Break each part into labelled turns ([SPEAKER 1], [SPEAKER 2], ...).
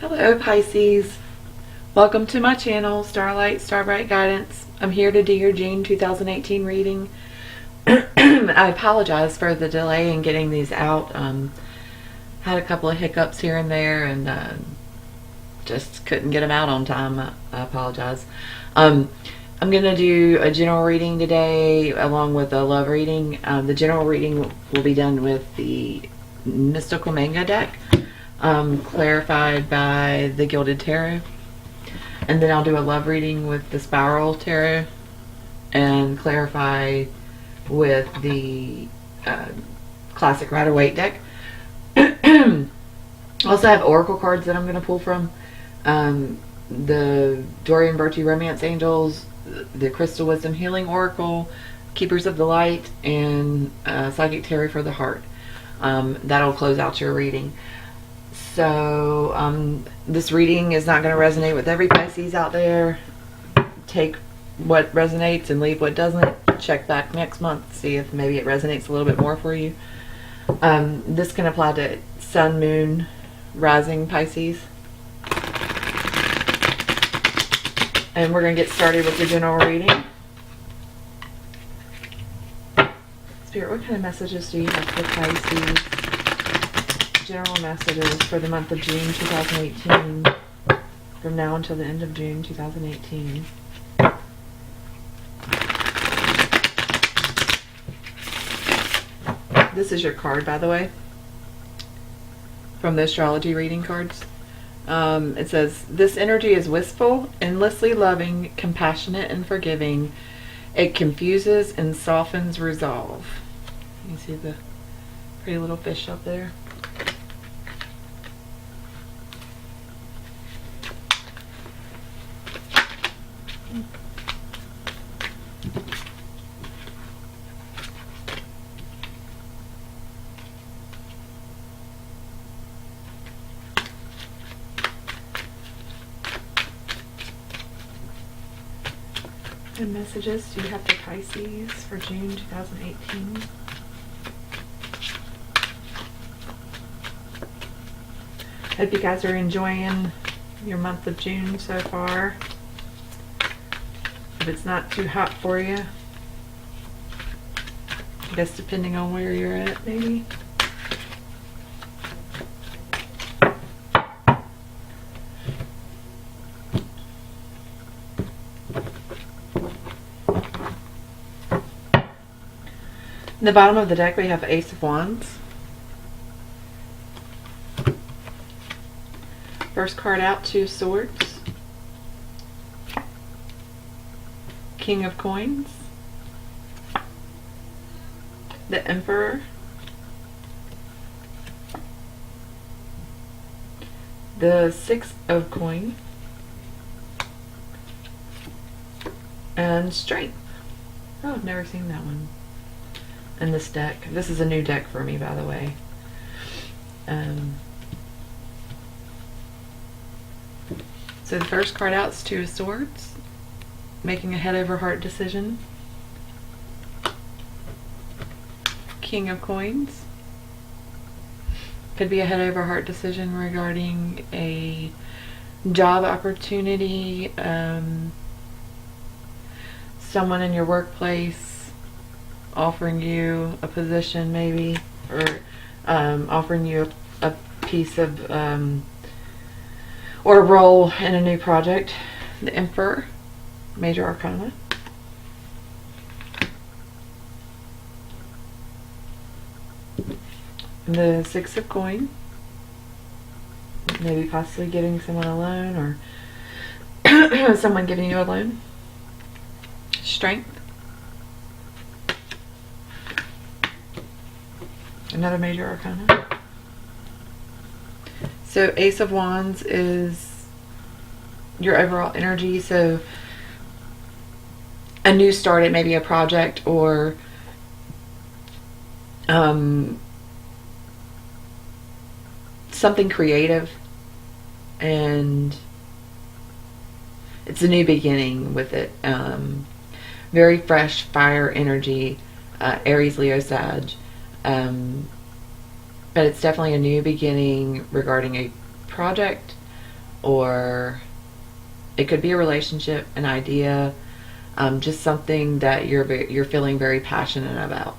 [SPEAKER 1] Hello Pisces, welcome to my channel, Starlight Starbright Guidance. I'm here to do your June 2018 reading. I apologize for the delay in getting these out. Had a couple of hiccups here and there and just couldn't get them out on time. I apologize. I'm going to do a general reading today along with a love reading. The general reading will be done with the Mystical Manga deck. Clarified by the Gilded Tarot, and then I'll do a love reading with the Spiral Tarot and clarify with the Classic Rider-Waite deck. Also have oracle cards that I'm going to pull from, the Dorian Bertie Romance Angels, the Crystal Wisdom Healing Oracle, Keepers of the Light, and Psychic Tarot for the Heart. That'll close out your reading. So this reading is not going to resonate with every Pisces out there. Take what resonates and leave what doesn't. Check back next month, see if maybe it resonates a little bit more for you. This can apply to Sun, Moon, Rising Pisces. And we're going to get started with the general reading. Spirit, what kind of messages do you have for Pisces? General messages for the month of June 2018, from now until the end of June 2018. This is your card, by the way, from the astrology reading cards. It says, this energy is wistful, endlessly loving, compassionate, and forgiving. It confuses and softens resolve. You see the pretty little fish up there? What messages do you have for Pisces for June 2018? Hope you guys are enjoying your month of June so far. If it's not too hot for you, I guess depending on where you're at, maybe. In the bottom of the deck we have Ace of Wands. First card out, Two of Swords. King of Coins. The Emperor. The Six of Coins. And Strength. Oh, I've never seen that one in this deck. This is a new deck for me, by the way. So the first card out is Two of Swords, making a head over heart decision. King of Coins, could be a head over heart decision regarding a job opportunity, someone in your workplace offering you a position maybe, or offering you a piece of or a role in a new project. The Emperor, Major Arcana. The Six of Coins, maybe possibly giving someone a loan, or someone giving you a loan. Strength, another Major Arcana. So Ace of Wands is your overall energy, so a new start at maybe a project, or something creative, and it's a new beginning with it. Very fresh fire energy, Aries, Leo, Sag. But it's definitely a new beginning regarding a project or it could be a relationship, an idea, just something that you're feeling very passionate about.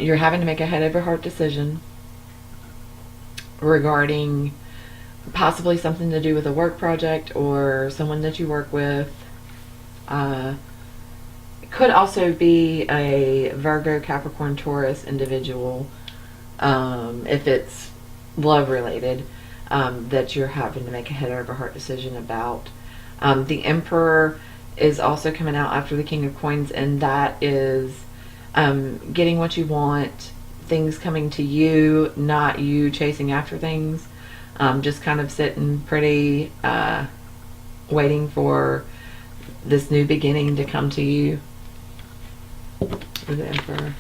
[SPEAKER 1] You're having to make a head over heart decision regarding possibly something to do with a work project or someone that you work with. It could also be a Virgo, Capricorn, Taurus individual, if it's love related, that you're having to make a head over heart decision about. The Emperor is also coming out after the King of Coins, and that is getting what you want, things coming to you, not you chasing after things. Just kind of sitting pretty, waiting for this new beginning to come to you. The Emperor.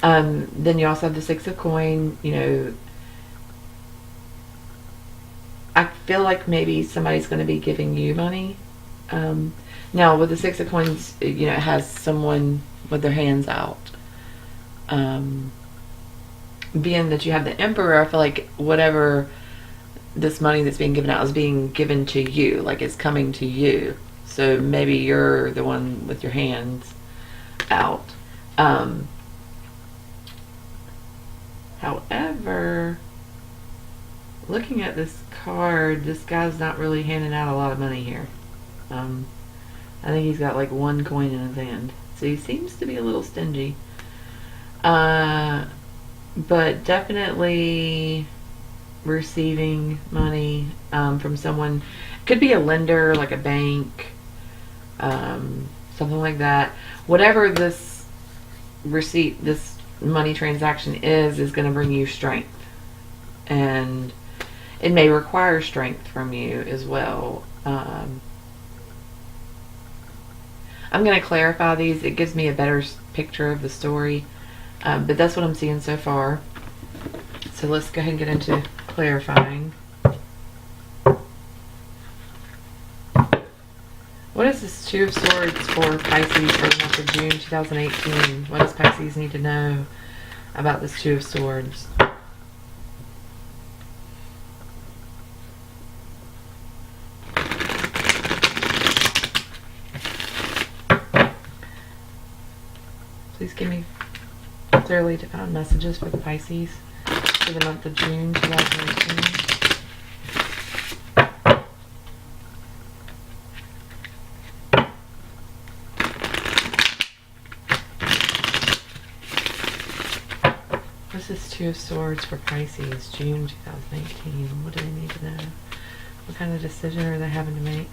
[SPEAKER 1] Then you also have the Six of Coin. You know, I feel like maybe somebody's going to be giving you money. Now with the Six of Coins, you know, it has someone with their hands out. Being that you have the Emperor, I feel like whatever this money that's being given out is being given to you, like it's coming to you. So maybe you're the one with your hands out. However, looking at this card, this guy's not really handing out a lot of money here. I think he's got like one coin in his hand, so he seems to be a little stingy. But definitely receiving money from someone. Could be a lender, like a bank, something like that. Whatever this receipt, this money transaction is going to bring you strength, and it may require strength from you as well. I'm going to clarify these. It gives me a better picture of the story, but that's what I'm seeing so far. So let's go ahead and get into clarifying. What is this Two of Swords for Pisces for the month of June 2018? What does Pisces need to know about this Two of Swords? Please give me clearly defined messages for the Pisces for the month of June 2018. What's this Two of Swords for Pisces, June 2018? What do they need to know? What kind of decision are they having to make?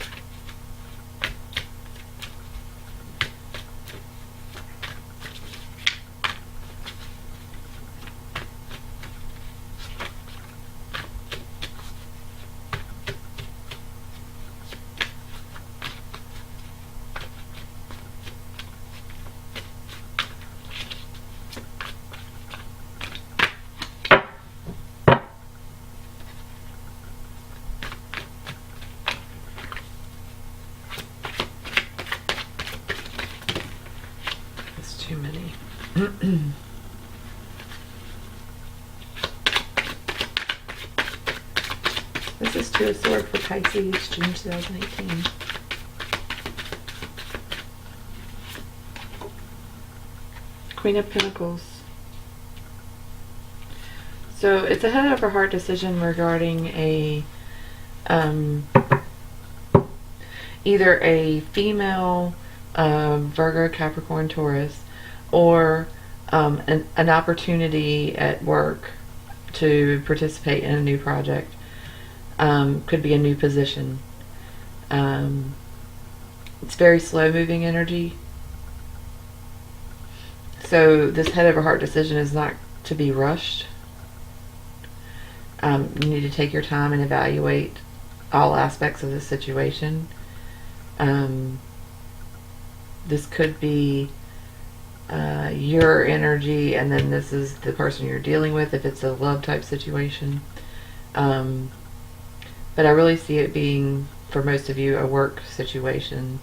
[SPEAKER 1] Too many. This is Two of Swords for Pisces, June 2018. Queen of Pentacles. So it's a head over heart decision regarding a either a female Virgo, Capricorn, Taurus, or an opportunity at work to participate in a new project. Could be a new position. It's very slow moving energy. So this head over heart decision is not to be rushed. You need to take your time and evaluate all aspects of the situation. This could be your energy, and then this is the person you're dealing with if it's a love type situation. But I really see it being, for most of you, a work situation.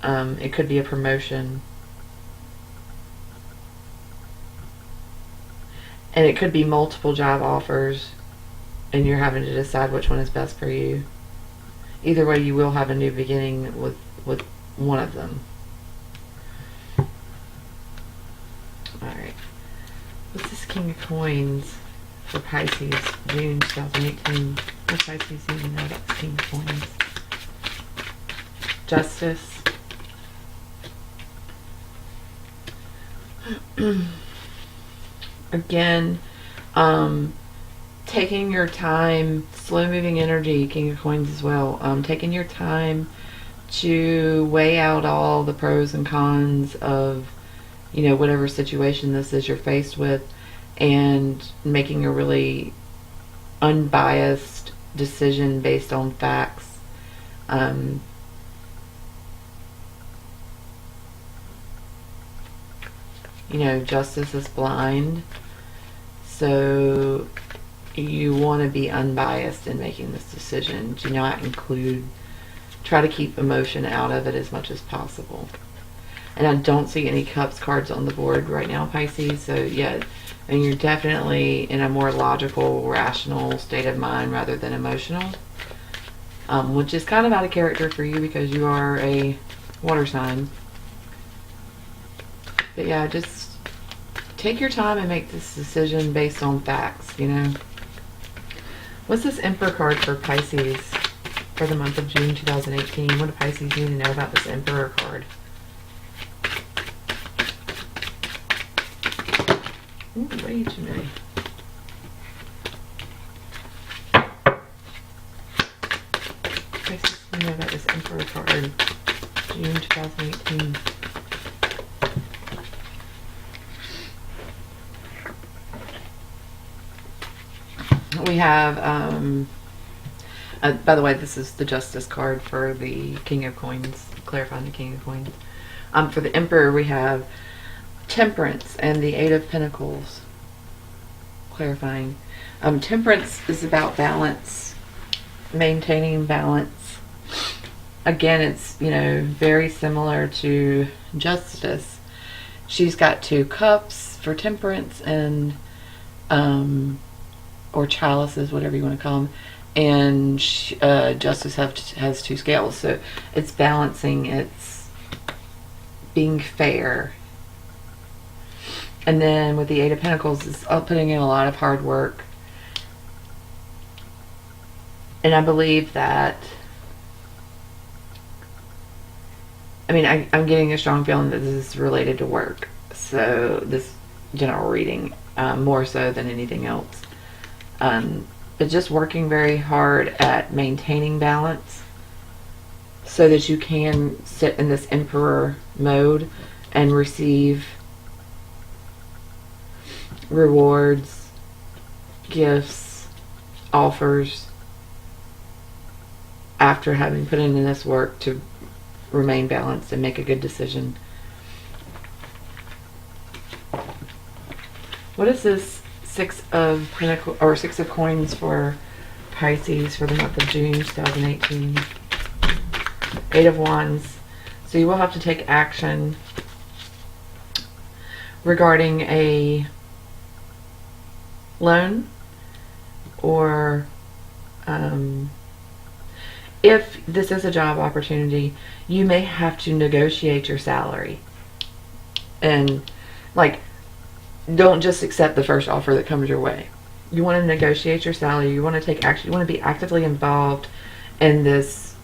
[SPEAKER 1] It could be a promotion. And it could be multiple job offers, and you're having to decide which one is best for you. Either way, you will have a new beginning with one of them. Alright. What's this King of Coins for Pisces, June 2018? What Pisces need to know about the King of Coins? Justice. Again, taking your time, slow moving energy, King of Coins as well. Taking your time to weigh out all the pros and cons of, you know, whatever situation this is you're faced with, and making a really unbiased decision based on facts. You know, justice is blind, so you want to be unbiased in making this decision. Do not include, try to keep emotion out of it as much as possible. And I don't see any cups cards on the board right now, Pisces, so yeah, and you're definitely in a more logical, rational state of mind rather than emotional, which is kind of out of character for you because you are a water sign. But yeah, just take your time and make this decision based on facts, you know. What's this Emperor card for Pisces for the month of June 2018? What do Pisces need to know about this Emperor card? Ooh, way too many. Pisces need to know about this Emperor card, June 2018. We have, by the way, this is the Justice card for the King of Coins, clarifying the King of Coins. For the Emperor, we have Temperance and the Eight of Pentacles, clarifying. Temperance is about balance, maintaining balance. Again, it's, you know, very similar to Justice. She's got 2 cups for Temperance and, or chalices, whatever you want to call them, and Justice has 2 scales, so it's balancing, it's being fair. And then with the Eight of Pentacles, it's putting in a lot of hard work, and I believe that, I mean, I'm getting a strong feeling that this is related to work, so this general reading, more so than anything else. But just working very hard at maintaining balance so that you can sit in this Emperor mode and receive rewards, gifts, offers after having put in this work to remain balanced and make a good decision. What is this Six of Pentacles, or Six of Coins for Pisces for the month of June 2018? Eight of Wands. So you will have to take action regarding a loan, or if this is a job opportunity, you may have to negotiate your salary. And like, don't just accept the first offer that comes your way. You want to negotiate your salary. You want to take action. You want to be actively involved in this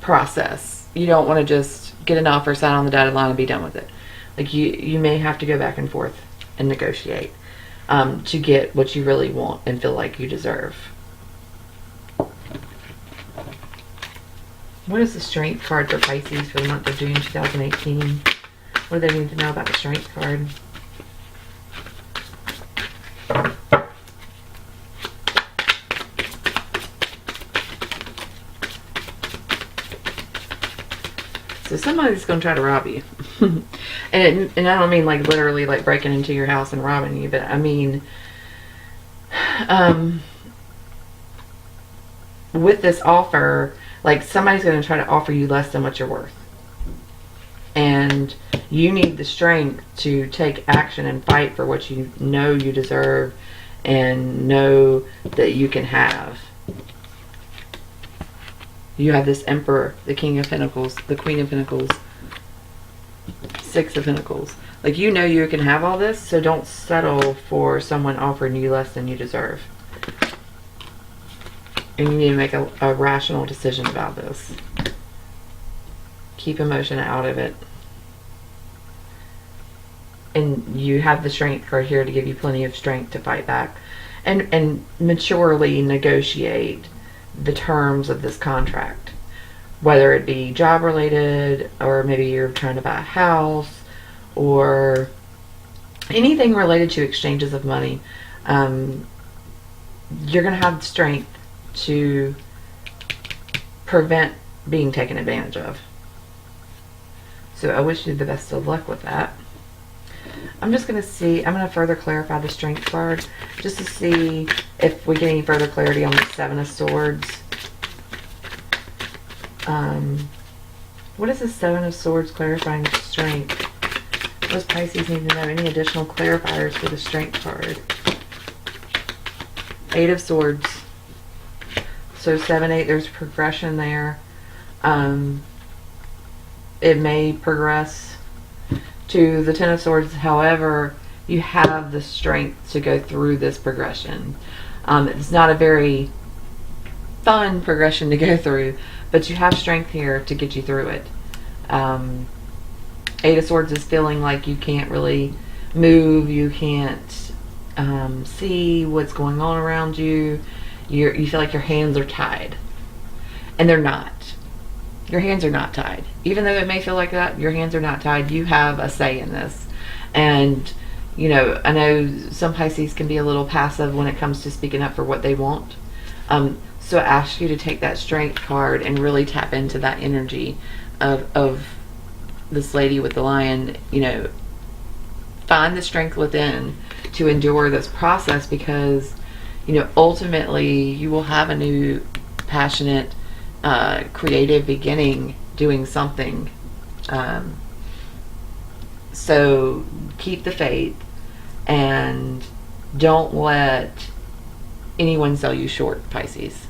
[SPEAKER 1] process. You don't want to just get an offer, sign on the dotted line, and be done with it. Like, you may have to go back and forth and negotiate to get what you really want and feel like you deserve. What is the Strength card for Pisces for the month of June 2018? What do they need to know about the Strength card? So somebody's going to try to rob you. and I don't mean like literally like breaking into your house and robbing you, but I mean with this offer, like somebody's going to try to offer you less than what you're worth. and you need the strength to take action and fight for what you know you deserve and know that you can have. You have this Emperor, the King of Pentacles, the Queen of Pentacles, Six of Pentacles. Like, you know you can have all this, so don't settle for someone offering you less than you deserve. And you need to make a rational decision about this. Keep emotion out of it. And you have the strength card here to give you plenty of strength to fight back. And maturely negotiate the terms of this contract. Whether it be job related, or maybe you're trying to buy a house, or anything related to exchanges of money. You're going to have the strength to prevent being taken advantage of. So I wish you the best of luck with that. I'm just going to see, I'm going to further clarify the strength card just to see if we get any further clarity on the Seven of Swords. What is the Seven of Swords clarifying strength? What does Pisces need to know? Any additional clarifiers for the strength card? Eight of Swords. So 7, 8, there's progression there. It may progress to the Ten of Swords. However, you have the strength to go through this progression. It's not a very fun progression to go through, but you have strength here to get you through it. Eight of Swords is feeling like you can't really move, you can't see what's going on around you. You feel like your hands are tied, and they're not. Your hands are not tied. Even though it may feel like that, your hands are not tied. You have a say in this. And, you know, I know some Pisces can be a little passive when it comes to speaking up for what they want. So I ask you to take that strength card and really tap into that energy of this lady with the lion. You know, find the strength within to endure this process, because, you know, ultimately you will have a new passionate creative beginning doing something. So keep the faith and don't let anyone sell you short, Pisces.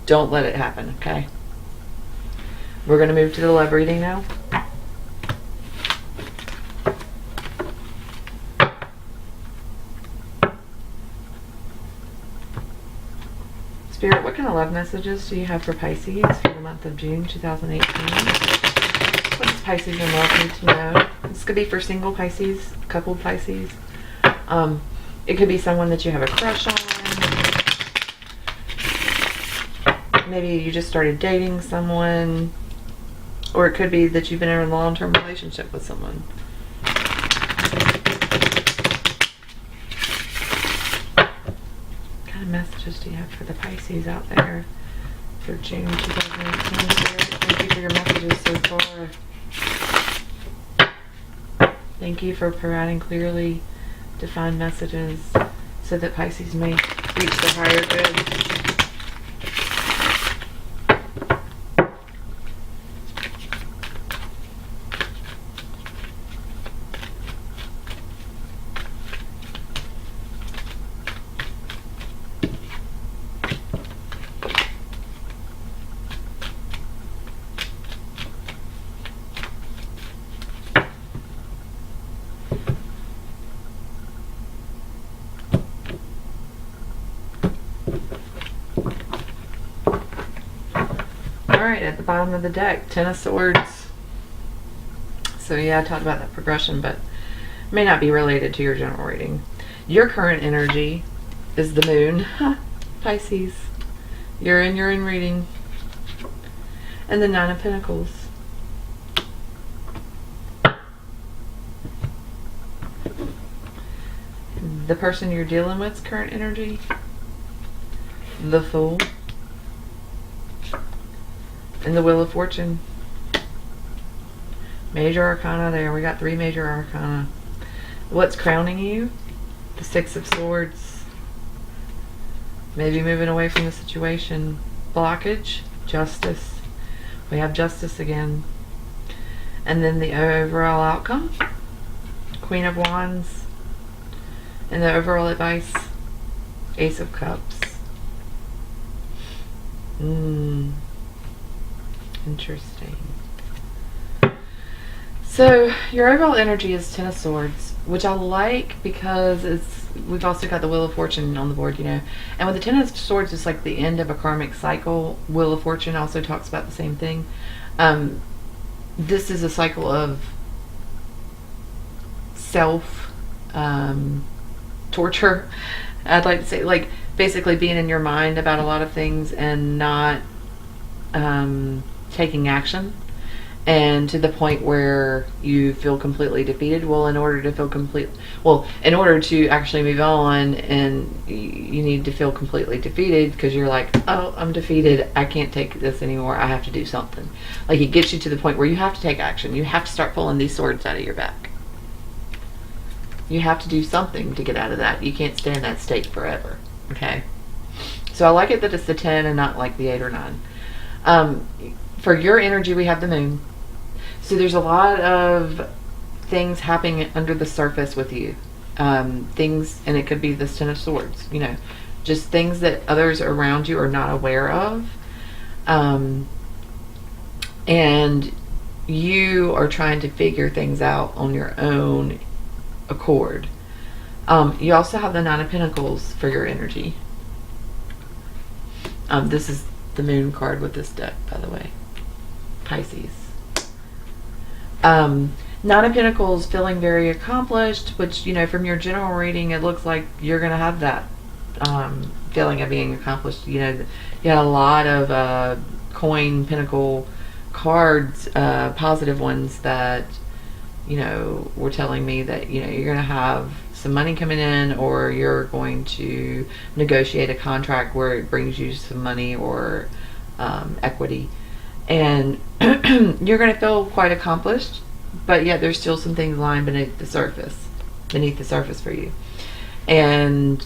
[SPEAKER 1] Don't let it happen, okay? We're going to move to the love reading now. Spirit, what kind of love messages do you have for Pisces for the month of June 2018? What does Pisces in love need to know? This could be for single Pisces, coupled Pisces. It could be someone that you have a crush on. Maybe you just started dating someone. Or it could be that you've been in a long-term relationship with someone. Messages do you have for the Pisces out there for June 2018? Thank you for your messages so far. Thank you for providing clearly defined messages so that Pisces may reach their higher good. Alright, at the bottom of the deck, Ten of Swords. So yeah, I talked about that progression, but it may not be related to your general reading. Your current energy is the moon. Pisces. You're in reading. And the Nine of Pentacles. The person you're dealing with's current energy. The Fool. And the Wheel of Fortune. Major Arcana there. We got 3 major arcana. What's crowning you? The Six of Swords. Maybe moving away from the situation. Blockage. Justice. We have Justice again. And then the overall outcome, Queen of Wands. And the overall advice, Ace of Cups. Interesting. So your overall energy is Ten of Swords, which I like because we've also got the Wheel of Fortune on the board, you know. And with the Ten of Swords, it's like the end of a karmic cycle. Wheel of Fortune also talks about the same thing. This is a cycle of self torture. I'd like to say, like, basically being in your mind about a lot of things and not taking action. And to the point where you feel completely defeated. Well, in order to actually move on, and you need to feel completely defeated, because you're like, oh, I'm defeated, I can't take this anymore, I have to do something. Like, it gets you to the point where you have to take action. You have to start pulling these swords out of your back. You have to do something to get out of that. You can't stay in that state forever. Okay? So I like it that it's the 10 and not like the 8 or 9. For your energy, we have the moon. So there's a lot of things happening under the surface with you. Things, and it could be this Ten of Swords, you know, just things that others around you are not aware of. And you are trying to figure things out on your own accord. You also have the Nine of Pentacles for your energy. This is the moon card with this deck, by the way. Pisces. Nine of Pentacles, feeling very accomplished, which, you know, from your general reading, it looks like you're going to have that feeling of being accomplished. You know, you had a lot of coin pentacle cards, positive ones, that, you know, were telling me that, you know, you're going to have some money coming in, or you're going to negotiate a contract where it brings you some money or equity. And you're going to feel quite accomplished, but yet there's still some things lying beneath the surface for you. And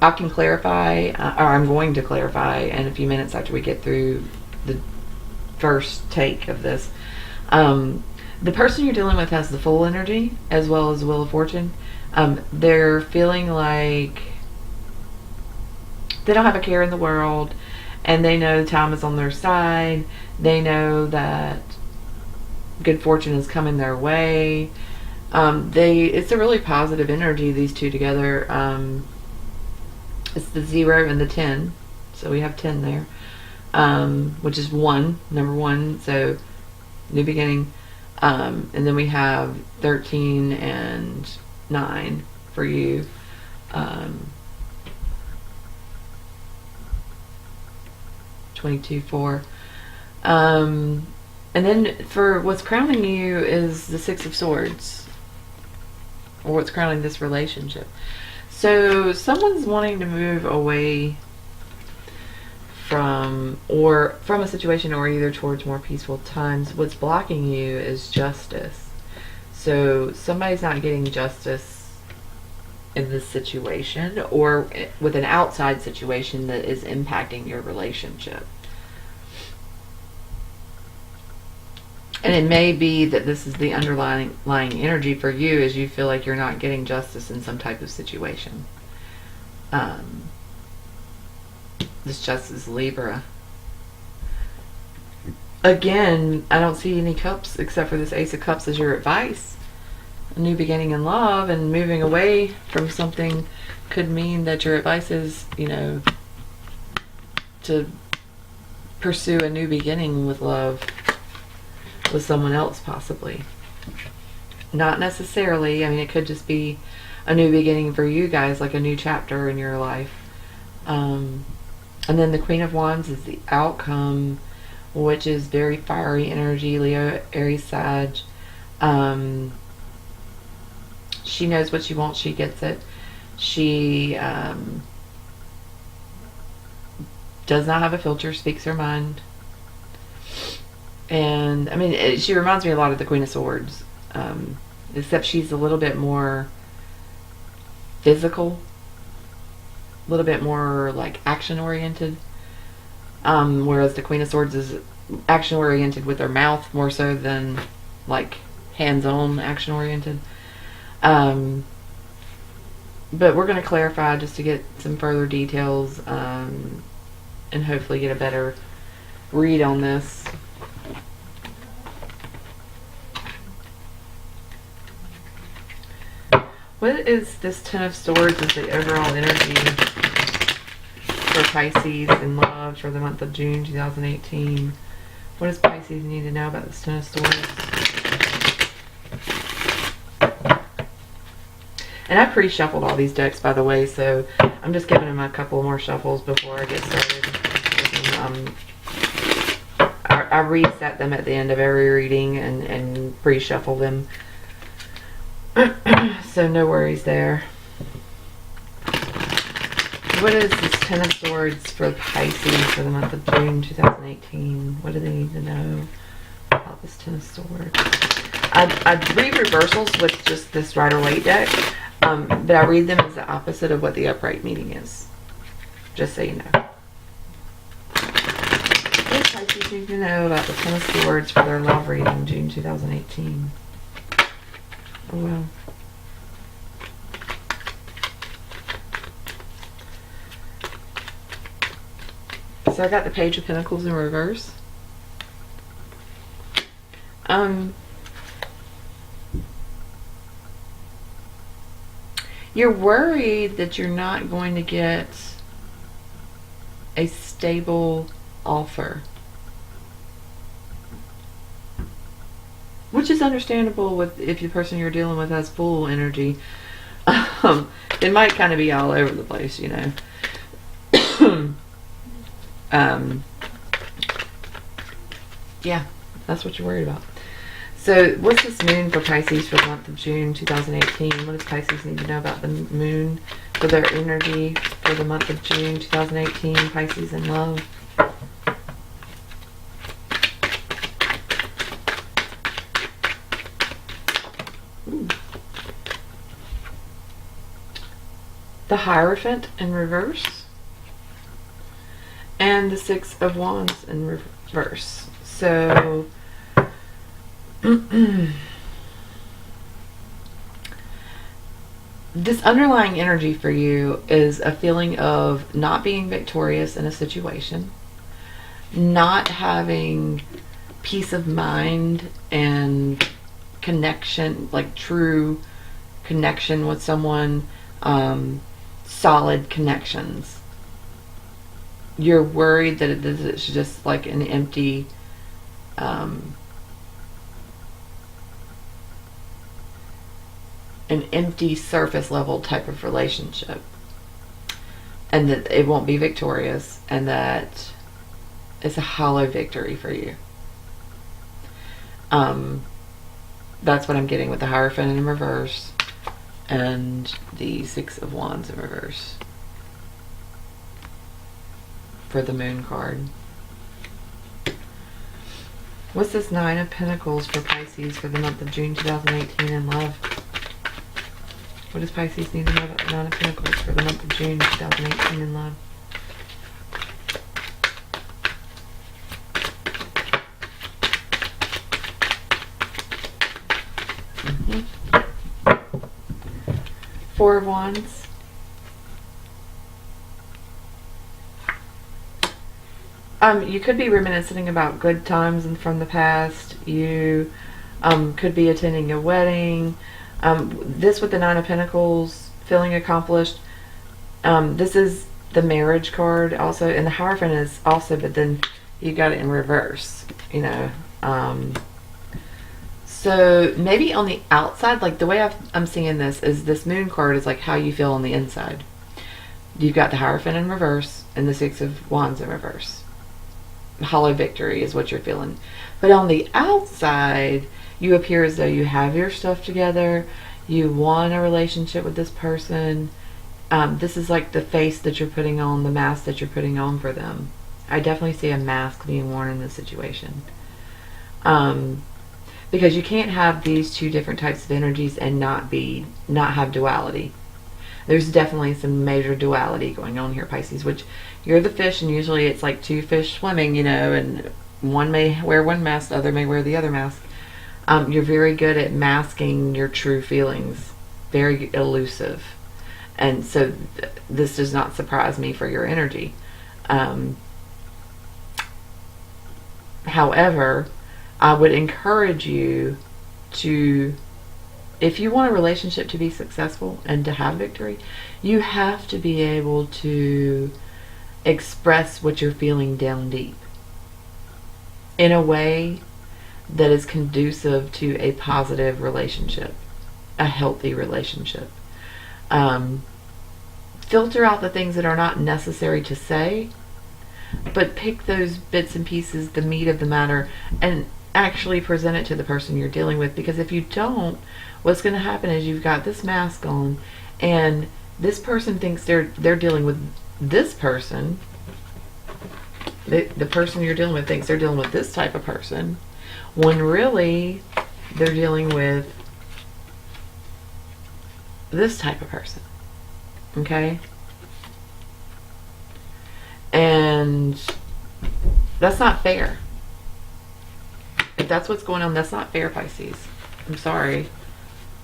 [SPEAKER 1] I can clarify, or I'm going to clarify in a few minutes after we get through the first take of this. The person you're dealing with has the full energy as well as the Wheel of Fortune. They're feeling like they don't have a care in the world, and they know time is on their side. They know that good fortune is coming their way. It's a really positive energy, these two together. It's the 0 and the 10. So we have 10 there. Which is number 1. So new beginning. And then we have 13 and 9 for you. 22, 4. And then for what's crowning you is the 6 of Swords, or what's crowning this relationship. So someone's wanting to move away from a situation, or either towards more peaceful times. What's blocking you is justice. So somebody's not getting justice in this situation, or with an outside situation that is impacting your relationship. And it may be that this is the underlying energy for you, as you feel like you're not getting justice in some type of situation. This justice is Libra. Again, I don't see any cups except for this Ace of Cups as your advice. A new beginning in love, and moving away from something could mean that your advice is, you know, to pursue a new beginning with love with someone else, possibly. Not necessarily. I mean, it could just be a new beginning for you guys, like a new chapter in your life. And then the Queen of Wands is the outcome, which is very fiery energy, Leo, Aries, Sag. She knows what she wants. She gets it. She does not have a filter, speaks her mind. And, I mean, she reminds me a lot of the Queen of Swords. Except she's a little bit more physical. A little bit more, like, action-oriented. Whereas the Queen of Swords is action-oriented with her mouth more so than like hands-on, action-oriented. But we're going to clarify just to get some further details, and hopefully get a better read on this. What is this Ten of Swords as the overall energy for Pisces in love for the month of June 2018? What does Pisces need to know about this Ten of Swords? And I pre-shuffled all these decks, by the way, so I'm just giving them a couple more shuffles before I get started. I reset them at the end of every reading and pre-shuffle them. So no worries there. What is this Ten of Swords for Pisces for the month of June 2018? What do they need to know about this Ten of Swords? I read reversals with just this Rider-Waite deck, but I read them as the opposite of what the upright meaning is. Just so you know. What does Pisces need to know about the Ten of Swords for their love reading June 2018? Oh well. So I got the Page of Pentacles in reverse. You're worried that you're not going to get a stable offer, which is understandable with if the person you're dealing with has full energy. It might kind of be all over the place, you know. Yeah, that's what you're worried about. So what's this moon for Pisces for the month of June 2018? What does Pisces need to know about the moon for their energy for the month of June 2018? Pisces in love. Ooh. The Hierophant in reverse. And the Six of Wands in reverse. So this underlying energy for you is a feeling of not being victorious in a situation, not having peace of mind and connection, like true connection with someone, solid connections. You're worried that it's just like an empty surface level type of relationship, and that it won't be victorious, and that it's a hollow victory for you. That's what I'm getting with the Hierophant in reverse and the Six of Wands in reverse for the Moon card. What's this Nine of Pentacles for Pisces for the month of June 2018 in love? What does Pisces need to know about the Nine of Pentacles for the month of June 2018 in love? Four of Wands. You could be reminiscing about good times and from the past. You could be attending a wedding. This with the Nine of Pentacles, feeling accomplished. This is the marriage card also, and the Hierophant is also, but then you got it in reverse, you know. So maybe on the outside, like the way I'm seeing this is this Moon card is like how you feel on the inside. You've got the Hierophant in reverse and the Six of Wands in reverse. Hollow victory is what you're feeling. But on the outside, you appear as though you have your stuff together. You want a relationship with this person. This is like the face that you're putting on, the mask that you're putting on for them. I definitely see a mask being worn in this situation. Because you can't have these two different types of energies and not have duality. There's definitely some major duality going on here, Pisces, which you're the fish, and usually it's like two fish swimming, you know, and one may wear one mask, the other may wear the other mask. You're very good at masking your true feelings, very elusive. And so this does not surprise me for your energy. However, I would encourage you to, if you want a relationship to be successful and to have victory, you have to be able to express what you're feeling down deep in a way that is conducive to a positive relationship, a healthy relationship. Filter out the things that are not necessary to say, but pick those bits and pieces, the meat of the matter, and actually present it to the person you're dealing with. Because if you don't, what's going to happen is you've got this mask on, and this person thinks they're dealing with this person. The person you're dealing with thinks they're dealing with this type of person, when really they're dealing with this type of person. Okay? And that's not fair. If that's what's going on, that's not fair, Pisces. I'm sorry.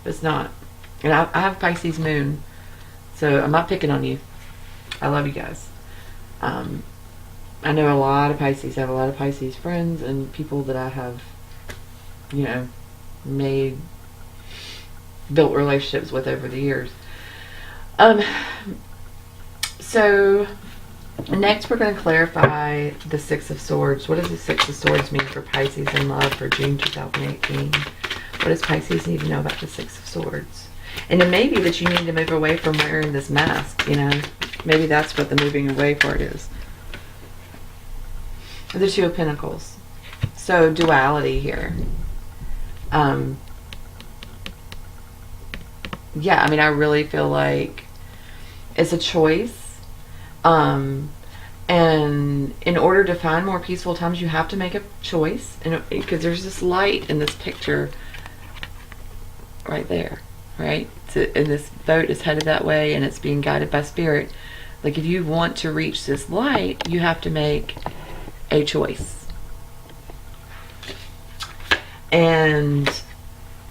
[SPEAKER 1] It's not. And I have Pisces moon, so I'm not picking on you. I love you guys. I know a lot of Pisces. I have a lot of Pisces friends and people that I have, you know, built relationships with over the years. So next we're going to clarify the Six of Swords. What does the Six of Swords mean for Pisces in love for June 2018? What does Pisces need to know about the Six of Swords? And it may be that you need to move away from wearing this mask, you know. Maybe that's what the moving away part is. The Two of Pentacles. So duality here. Yeah, I mean, I really feel like it's a choice. And in order to find more peaceful times, you have to make a choice. And because there's this light in this picture right there, right? And this boat is headed that way, and it's being guided by spirit. Like, if you want to reach this light, you have to make a choice. And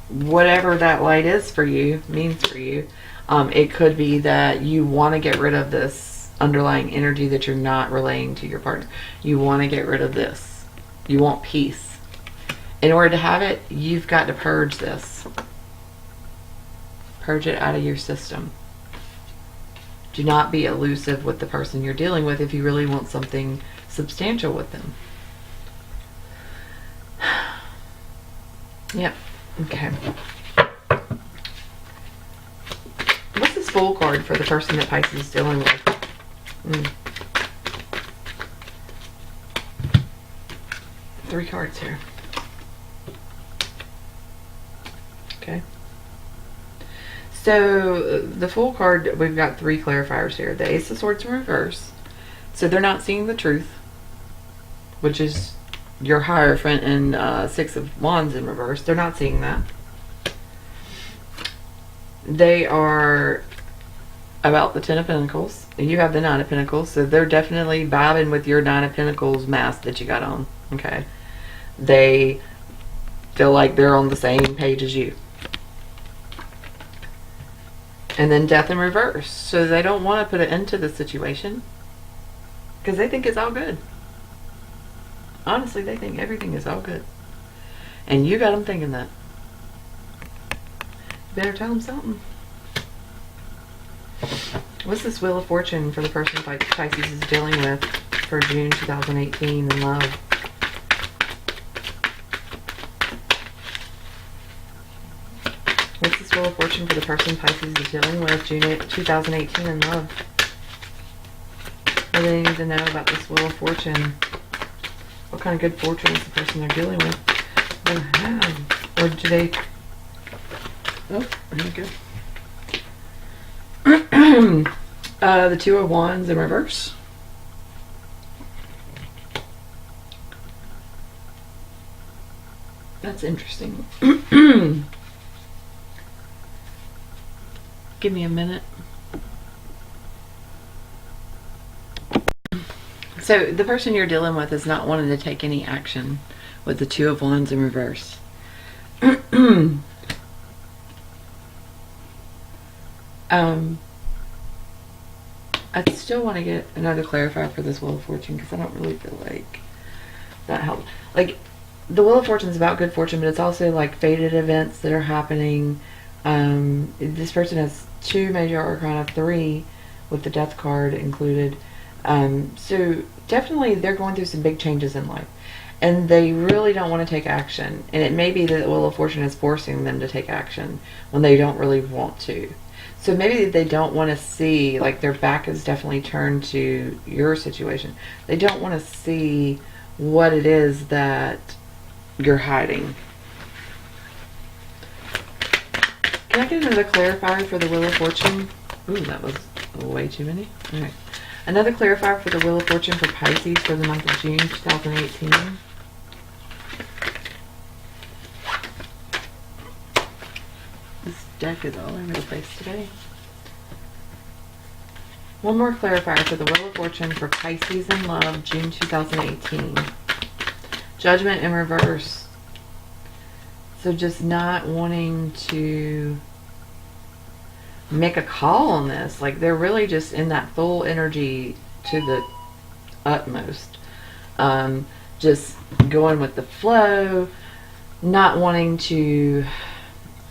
[SPEAKER 1] whatever that light is for you, means for you, it could be that you want to get rid of this underlying energy that you're not relaying to your partner. You want to get rid of this. You want peace. In order to have it, you've got to purge this. Purge it out of your system. Do not be elusive with the person you're dealing with if you really want something substantial with them. Yep. Okay. What's this Fool card for the person that Pisces is dealing with? 3 cards here. Okay. So the Fool card, we've got 3 clarifiers here. The Ace of Swords in reverse. So they're not seeing the truth, which is your Hierophant, and 6 of Wands in reverse. They're not seeing that. They are about the 10 of Pentacles. You have the 9 of Pentacles, so they're definitely vibing with your 9 of Pentacles mask that you got on. Okay. They feel like they're on the same page as you. And then Death in reverse. So they don't want to put an end to the situation because they think it's all good. Honestly, they think everything is all good. And you got them thinking that. You better tell them something. What's this Wheel of Fortune for the person Pisces is dealing with for June 2018 in love? What's this Wheel of Fortune for the person Pisces is dealing with June 2018 in love? What do they need to know about this Wheel of Fortune? What kind of good fortune is the person they're dealing with? Or do they... Oh, there you go. The 2 of Wands in reverse. That's interesting. Give me a minute. So the person you're dealing with is not wanting to take any action with the 2 of Wands in reverse. I still want to get another clarifier for this Wheel of Fortune because I don't really feel like that helps. Like, the Wheel of Fortune is about good fortune, but it's also like fated events that are happening. This person has 2 major arcana, 3 with the Death card included. So definitely they're going through some big changes in life. And they really don't want to take action. And it may be that the Wheel of Fortune is forcing them to take action when they don't really want to. So maybe they don't want to see, like, their back is definitely turned to your situation. They don't want to see what it is that you're hiding. Can I get another clarifier for the Wheel of Fortune? Ooh, that was way too many. All right. Another clarifier for the Wheel of Fortune for Pisces for the month of June 2018. This deck is all over the place today. One more clarifier for the Wheel of Fortune for Pisces in love, June 2018. Judgment in reverse. So just not wanting to make a call on this. Like, they're really just in that full energy to the utmost. Just going with the flow, not wanting to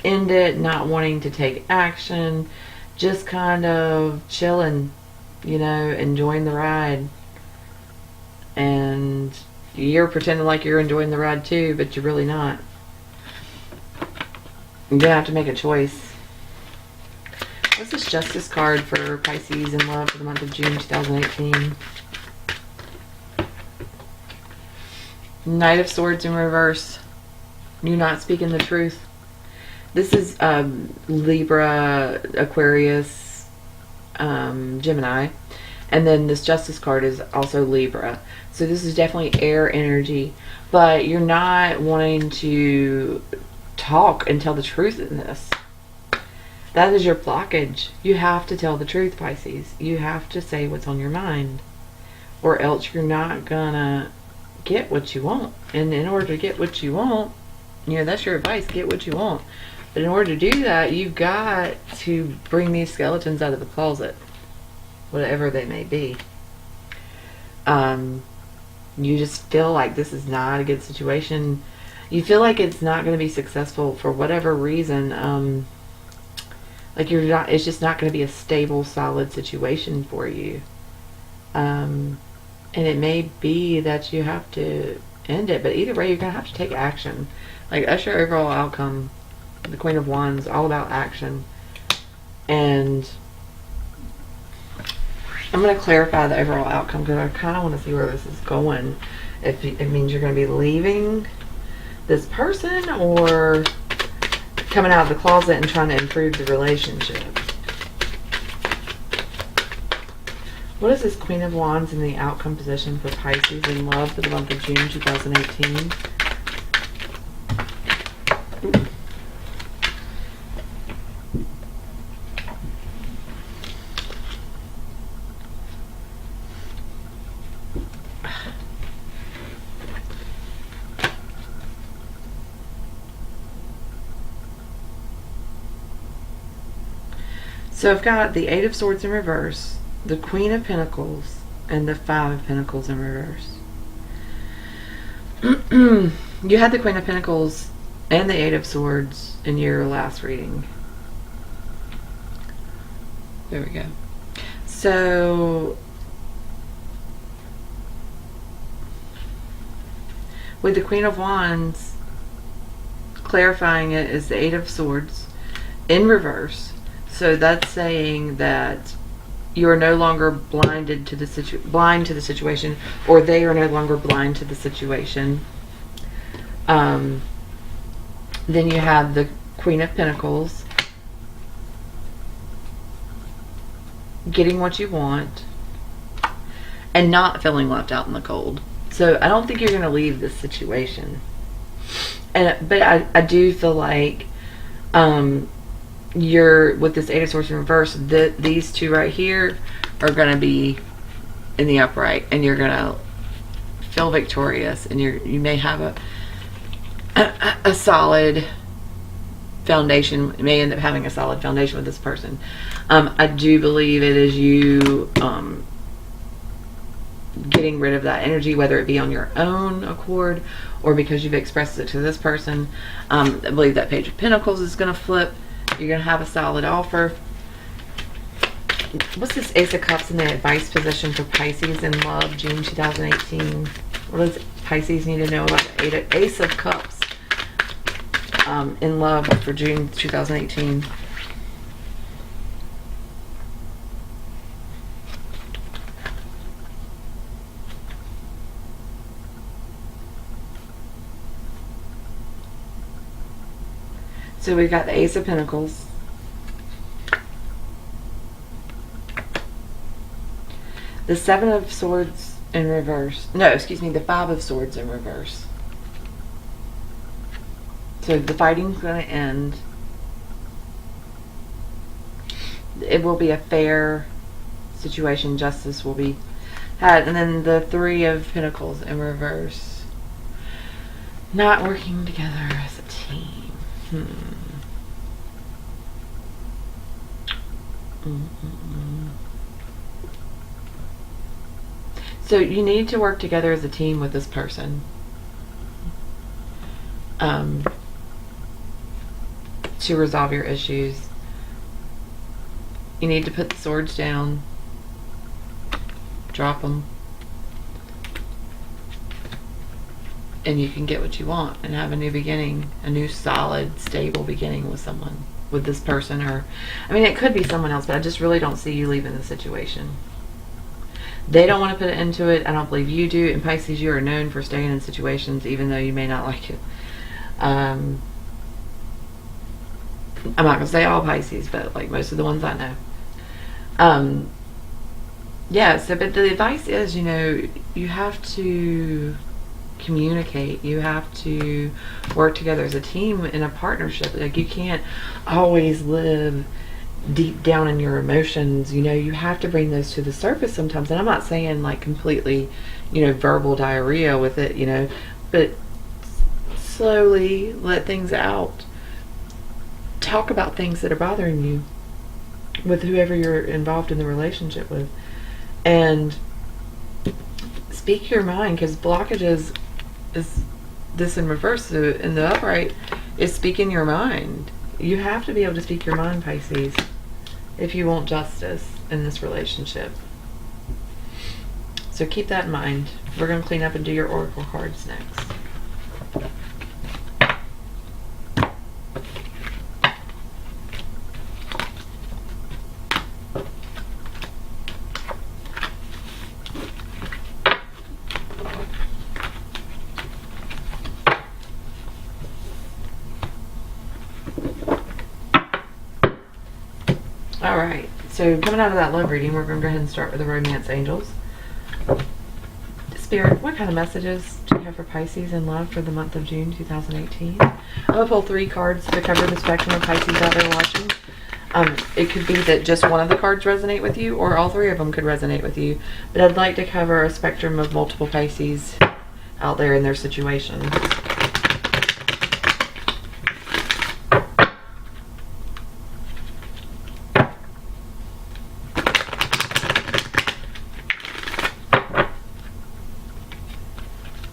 [SPEAKER 1] end it, not wanting to take action, just kind of chilling, you know, enjoying the ride. And you're pretending like you're enjoying the ride too, but you're really not. You're gonna have to make a choice. What's this Justice card for Pisces in love for the month of June 2018? Knight of Swords in reverse. You're not speaking the truth. This is Libra, Aquarius, Gemini. And then this Justice card is also Libra. So this is definitely air energy. But you're not wanting to talk and tell the truth in this. That is your blockage. You have to tell the truth, Pisces. You have to say what's on your mind. Or else you're not gonna get what you want. And in order to get what you want, you know, that's your advice, get what you want. But in order to do that, you've got to bring these skeletons out of the closet. Whatever they may be. You just feel like this is not a good situation. You feel like it's not going to be successful for whatever reason. Like you're not, it's just not going to be a stable, solid situation for you. And it may be that you have to end it, but either way, you're going to have to take action. Like, that's your overall outcome. The Queen of Wands, all about action. And I'm going to clarify the overall outcome because I kind of want to see where this is going. If it means you're going to be leaving this person or coming out of the closet and trying to improve the relationship. What is this Queen of Wands in the outcome position for Pisces in love for the month of June 2018? So I've got the Eight of Swords in reverse, the Queen of Pentacles, and the Five of Pentacles in reverse. You had the Queen of Pentacles and the Eight of Swords in your last reading. There we go. So with the Queen of Wands, clarifying it is the Eight of Swords in reverse. So that's saying that you are no longer blinded to the blind to the situation, or they are no longer blind to the situation. Then you have the Queen of Pentacles, getting what you want, and not feeling left out in the cold. So I don't think you're going to leave this situation. But I do feel like you're with this Eight of Swords in reverse, these two right here are going to be in the upright, and you're going to feel victorious, and you may have a solid foundation, may end up having a solid foundation with this person. I do believe it is you getting rid of that energy, whether it be on your own accord or because you've expressed it to this person. I believe that Page of Pentacles is going to flip. You're going to have a solid offer. What's this Ace of Cups in the advice position for Pisces in love, June 2018? What does Pisces need to know about the Ace of Cups in love for June 2018? So we've got the Ace of Pentacles, the Seven of Swords in reverse. No, excuse me, the Five of Swords in reverse. So the fighting's going to end. It will be a fair situation. Justice will be had. And then the Three of Pentacles in reverse. Not working together as a team. So you need to work together as a team with this person. To resolve your issues. You need to put the swords down. Drop them. And you can get what you want and have a new beginning, a new solid, stable beginning with someone, with this person. Or, I mean, it could be someone else, but I just really don't see you leaving the situation. They don't want to put it into it. I don't believe you do. In Pisces, you are known for staying in situations even though you may not like it. I'm not going to say all Pisces, but like most of the ones I know. Yeah, so, but the advice is, you know, you have to communicate. You have to work together as a team in a partnership. Like, you can't always live deep down in your emotions. You know, you have to bring those to the surface sometimes. And I'm not saying like completely, you know, verbal diarrhea with it, you know, but slowly let things out. Talk about things that are bothering you with whoever you're involved in the relationship with, and speak your mind, because blockages is this in reverse. So in the upright is speaking your mind. You have to be able to speak your mind, Pisces, if you want justice in this relationship. So keep that in mind. We're going to clean up and do your oracle cards next. Alright, so coming out of that love reading, we're going to go ahead and start with the romance angels. Spirit, what kind of messages do you have for Pisces in love for the month of June 2018? I'm going to pull 3 cards to cover the spectrum of Pisces out there watching. It could be that just one of the cards resonate with you, or all 3 of them could resonate with you. But I'd like to cover a spectrum of multiple Pisces out there in their situations.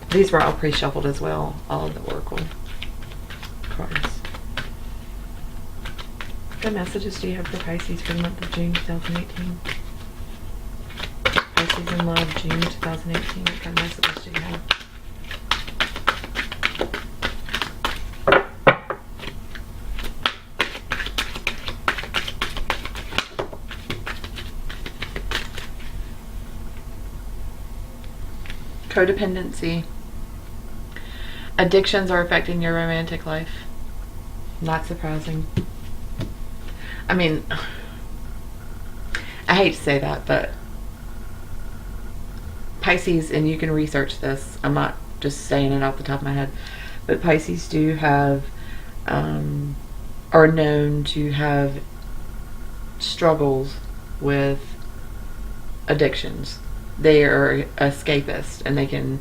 [SPEAKER 1] These were all pre-shuffled as well, all of the oracle cards. What messages do you have for Pisces for the month of June 2018? Pisces in love, June 2018. What kind of messages do you have? Codependency. Addictions are affecting your romantic life. Not surprising. I mean, I hate to say that, but Pisces, and you can research this, I'm not just saying it off the top of my head, but Pisces do have, are known to have struggles with addictions. They are escapist, and they can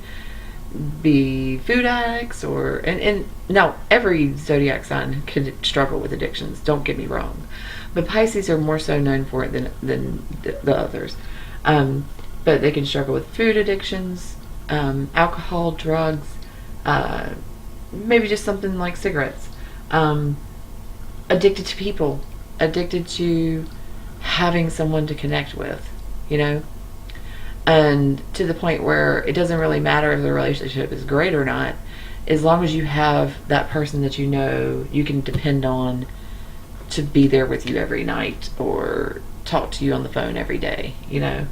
[SPEAKER 1] be food addicts, or and now every zodiac sign could struggle with addictions, don't get me wrong, but Pisces are more so known for it than the others. But they can struggle with food addictions, alcohol, drugs, maybe just something like cigarettes, addicted to people, addicted to having someone to connect with, you know, and to the point where it doesn't really matter if the relationship is great or not, as long as you have that person that you know you can depend on to be there with you every night or talk to you on the phone every day, you know.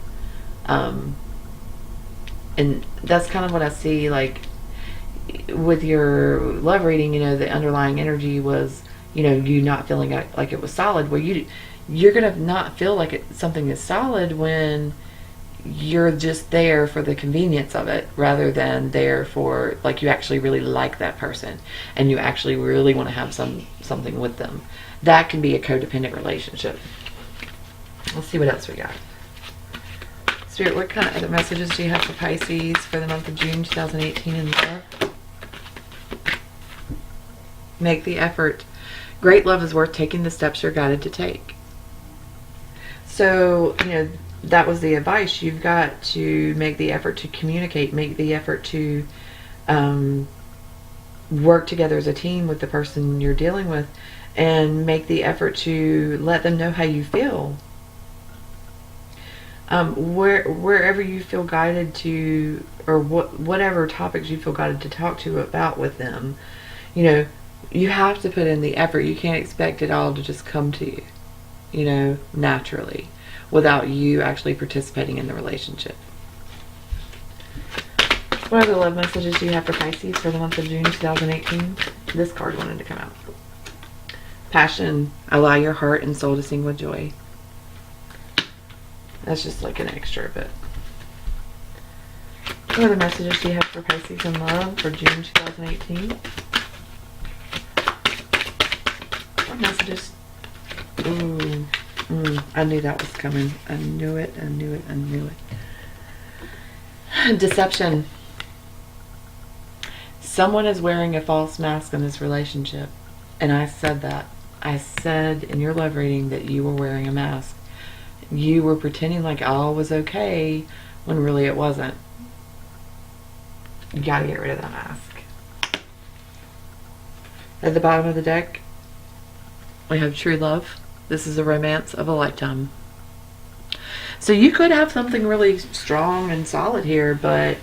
[SPEAKER 1] And that's kind of what I see, like, with your love reading, you know, the underlying energy was, you know, you not feeling like it was solid. Well, you're gonna not feel like something is solid when you're just there for the convenience of it, rather than there for, like, you actually really like that person and you actually really want to have something with them. That can be a codependent relationship. Let's see what else we got. Spirit, what kind of other messages do you have for Pisces for the month of June 2018 in love? Make the effort. Great love is worth taking the steps you're guided to take. So, you know, that was the advice. You've got to make the effort to communicate, make the effort to work together as a team with the person you're dealing with, and make the effort to let them know how you feel. Wherever you feel guided to, or whatever topics you feel guided to talk to about with them, you know, you have to put in the effort. You can't expect it all to just come to you, you know, naturally, without you actually participating in the relationship. What other love messages do you have for Pisces for the month of June 2018? This card wanted to come out. Passion. Allow your heart and soul to sing with joy. That's just like an extra, but what other messages do you have for Pisces in love for June 2018? What messages? Ooh. I knew that was coming. I knew it. Deception. Someone is wearing a false mask in this relationship. And I said that. I said in your love reading that you were wearing a mask. You were pretending like all was okay when really it wasn't. You gotta get rid of that mask. At the bottom of the deck, we have true love. This is a romance of a lifetime. So you could have something really strong and solid here, but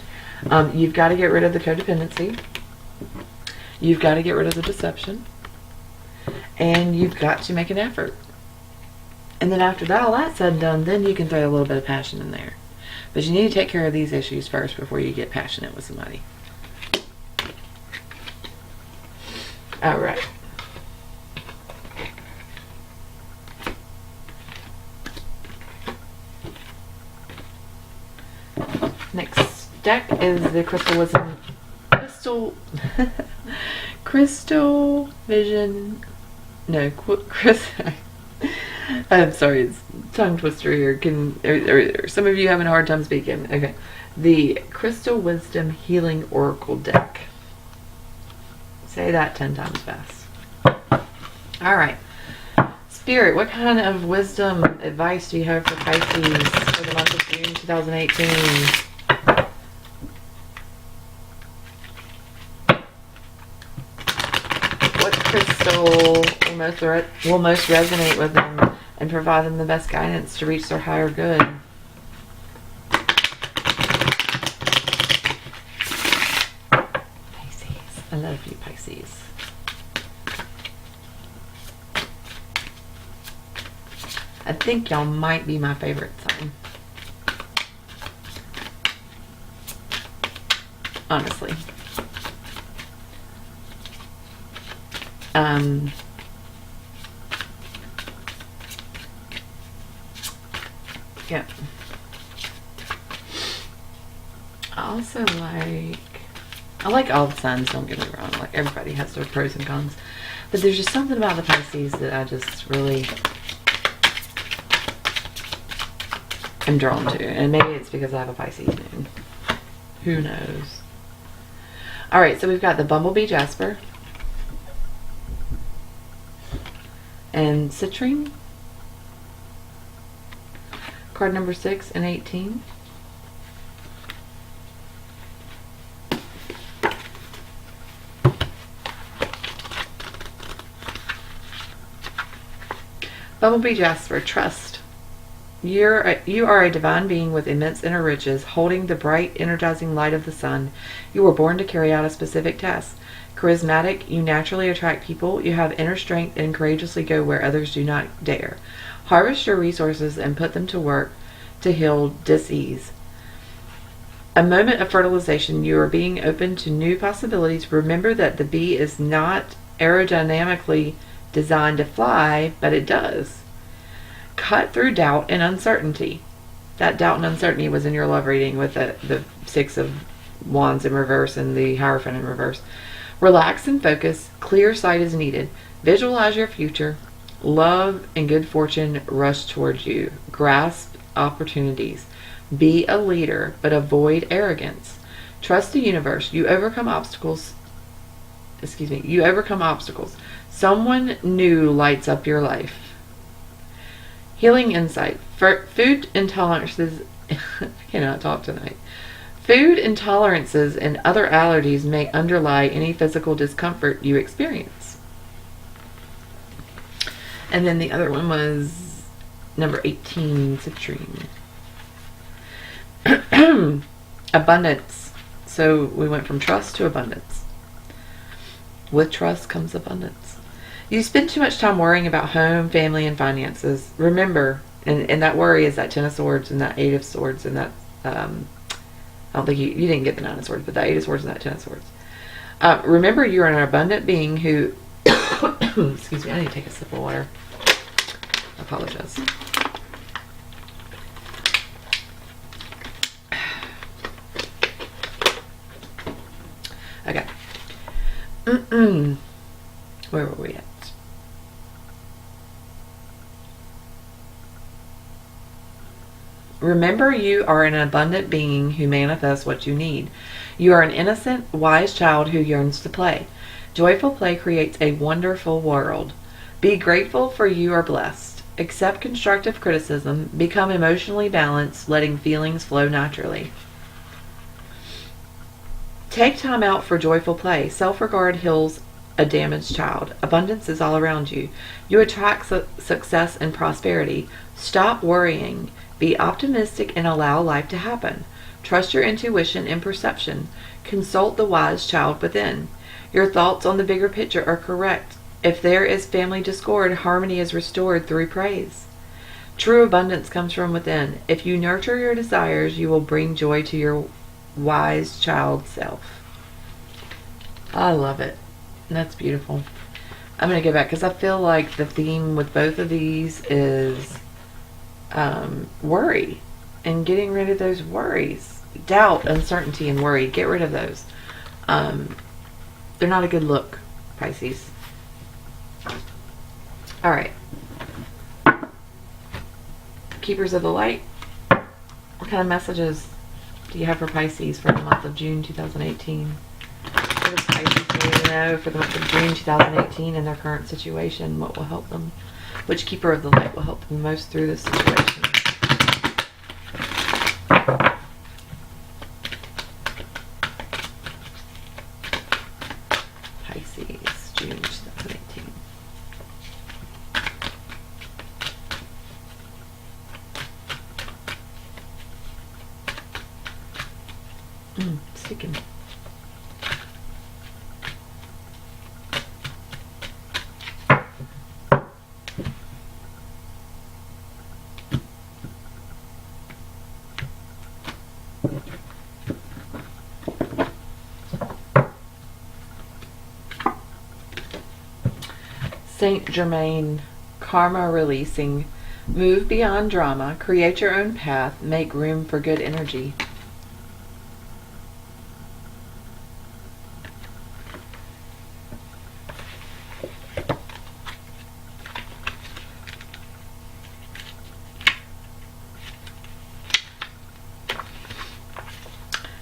[SPEAKER 1] you've got to get rid of the codependency. You've got to get rid of the deception. And you've got to make an effort. And then after that, all that's said and done, then you can throw a little bit of passion in there. But you need to take care of these issues first before you get passionate with somebody. All right. Next deck is the Crystal Vision. No, I'm sorry, it's tongue twister here. Are some of you having a hard time speaking? Okay. The Crystal Wisdom Healing Oracle deck. Say that 10 times fast. All right. Spirit, what kind of wisdom advice do you have for Pisces for the month of June 2018? What crystal will most resonate with them and provide them the best guidance to reach their higher good? Pisces. I love you, Pisces. I think y'all might be my favorite sign. Honestly. Yeah. I like all the signs, don't get me wrong. Like, everybody has their pros and cons. But there's just something about the Pisces that I just really am drawn to. And maybe it's because I have a Pisces moon. Who knows? All right, so we've got the Bumblebee Jasper and Citrine. Card number 6 and 18. Bumblebee Jasper, trust. You are a divine being with immense inner riches, holding the bright, energizing light of the sun. You were born to carry out a specific task. Charismatic, you naturally attract people. You have inner strength and courageously go where others do not dare. Harvest your resources and put them to work to heal dis-ease. A moment of fertilization. You are being open to new possibilities. Remember that the bee is not aerodynamically designed to fly, but it does. Cut through doubt and uncertainty. That doubt and uncertainty was in your love reading with the 6 of Wands in reverse and the Hierophant in reverse. Relax and focus. Clear sight is needed. Visualize your future. Love and good fortune rush towards you. Grasp opportunities. Be a leader, but avoid arrogance. Trust the universe. You overcome obstacles. You overcome obstacles. Someone new lights up your life. Healing insight. Food intolerances. I cannot talk tonight. Food intolerances and other allergies may underlie any physical discomfort you experience. And then the other one was number 18, citrine. Abundance. So we went from trust to abundance. With trust comes abundance. You spend too much time worrying about home, family, and finances. Remember, and that worry is that 10 of Swords and that 8 of Swords and that, I don't think you didn't get the 9 of Swords, but that 8 of Swords and that 10 of Swords. Remember, you're an abundant being who, excuse me, I need to take a sip of water. I apologize. Okay. Where were we at? Remember, you are an abundant being who manifests what you need. You are an innocent, wise child who yearns to play. Joyful play creates a wonderful world. Be grateful, for you are blessed. Accept constructive criticism. Become emotionally balanced, letting feelings flow naturally. Take time out for joyful play. Self-regard heals a damaged child. Abundance is all around you. You attract success and prosperity. Stop worrying. Be optimistic and allow life to happen. Trust your intuition and perception. Consult the wise child within. Your thoughts on the bigger picture are correct. If there is family discord, harmony is restored through praise. True abundance comes from within. If you nurture your desires, you will bring joy to your wise child self. I love it. That's beautiful. I'm going to go back because I feel like the theme with both of these is worry and getting rid of those worries. Doubt, uncertainty, and worry. Get rid of those. They're not a good look, Pisces. All right. Keepers of the light. What kind of messages do you have for Pisces for the month of June 2018? What does Pisces need to know for the month of June 2018 in their current situation? What will help them? Which keeper of the light will help them most through this situation? Pisces, June 2018. Sticking. Saint Germain, karma releasing. Move beyond drama. Create your own path. Make room for good energy.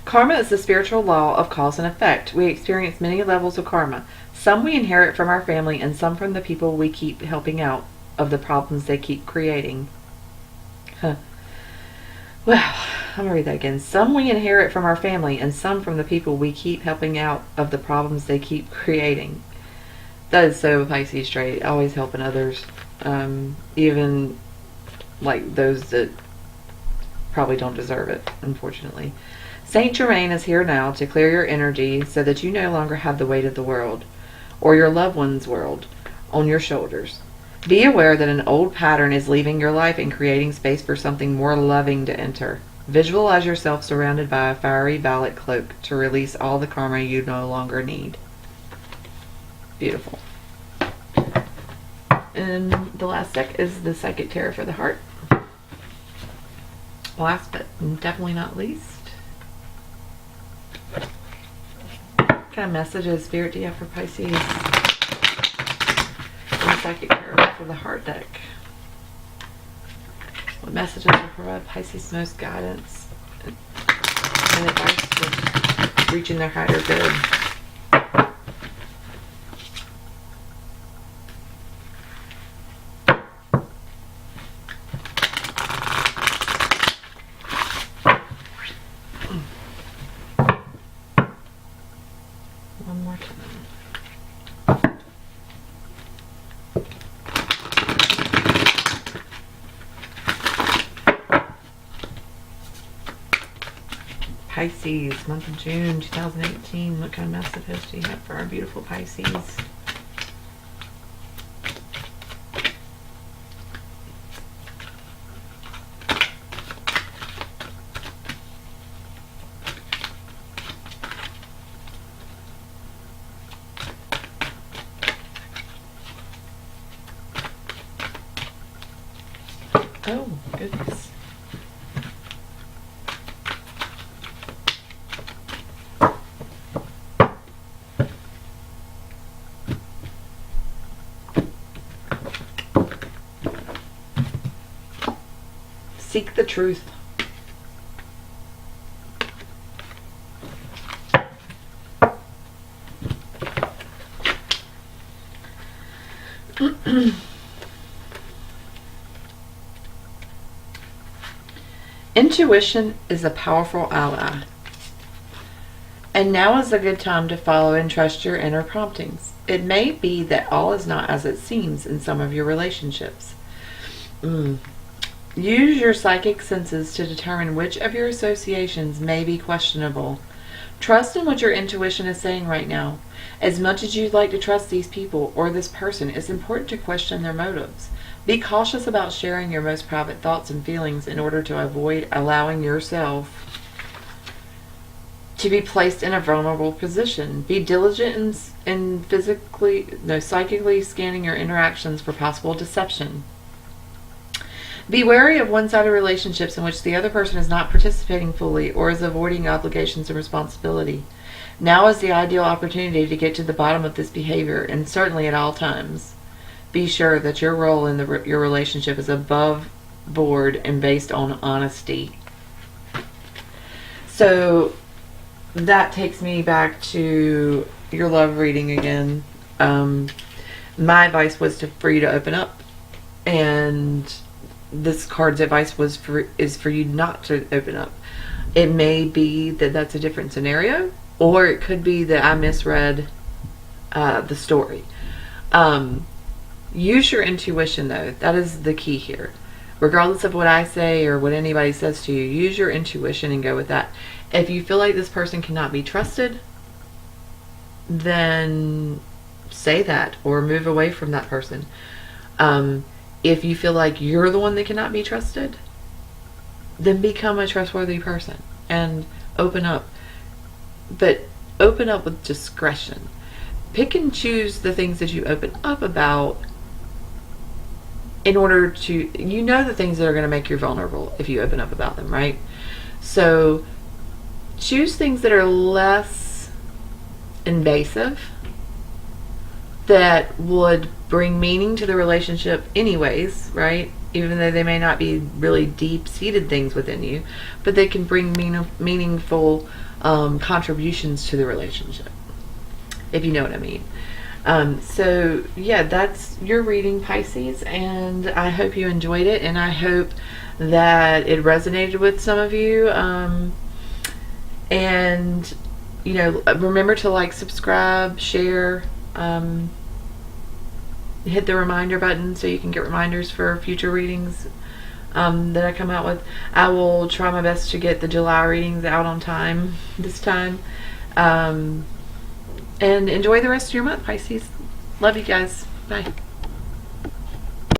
[SPEAKER 1] Karma is the spiritual law of cause and effect. We experience many levels of karma. Some we inherit from our family and some from the people we keep helping out of the problems they keep creating. Huh. Well, I'm going to read that again. Some we inherit from our family and some from the people we keep helping out of the problems they keep creating. That is so Pisces straight. Always helping others. Even like those that probably don't deserve it, unfortunately. Saint Germain is here now to clear your energy so that you no longer have the weight of the world, or your loved one's world, on your shoulders. Be aware that an old pattern is leaving your life and creating space for something more loving to enter. Visualize yourself surrounded by a fiery violet cloak to release all the karma you no longer need. Beautiful. And the last deck is the Psychic Tarot for the Heart. Last but definitely not least. What kind of messages, Spirit, do you have for Pisces? The Psychic Tarot for the Heart deck. What messages will provide Pisces most guidance and advice for reaching their higher good? One more time. Pisces, month of June 2018. What kind of messages do you have for our beautiful Pisces? Oh, goodness. Seek the truth. Intuition is a powerful ally. And now is a good time to follow and trust your inner promptings. It may be that all is not as it seems in some of your relationships. Use your psychic senses to determine which of your associations may be questionable. Trust in what your intuition is saying right now. As much as you'd like to trust these people or this person, it's important to question their motives. Be cautious about sharing your most private thoughts and feelings in order to avoid allowing yourself to be placed in a vulnerable position. Be diligent in psychically scanning your interactions for possible deception. Be wary of one-sided relationships in which the other person is not participating fully or is avoiding obligations and responsibility. Now is the ideal opportunity to get to the bottom of this behavior, and certainly at all times. Be sure that your role in your relationship is above board and based on honesty. So that takes me back to your love reading again. My advice was for you to open up, and this card's advice is for you not to open up. It may be that that's a different scenario, or it could be that I misread the story. Use your intuition, though. That is the key here. Regardless of what I say or what anybody says to you, use your intuition and go with that. If you feel like this person cannot be trusted, then say that or move away from that person. If you feel like you're the one that cannot be trusted, then become a trustworthy person and open up. But open up with discretion. Pick and choose the things that you open up about in order to, the things that are going to make you vulnerable if you open up about them, right? So choose things that are less invasive, that would bring meaning to the relationship anyways, right? even though they may not be really deep-seated things within you, but they can bring meaningful contributions to the relationship, if you know what I mean. So yeah, that's your reading, Pisces, and I hope you enjoyed it, and I hope that it resonated with some of you. And you know, remember to like, subscribe, share, hit the reminder button so you can get reminders for future readings that I come out with. I will try my best to get the July readings out on time this time. And enjoy the rest of your month, Pisces. Love you guys. Bye.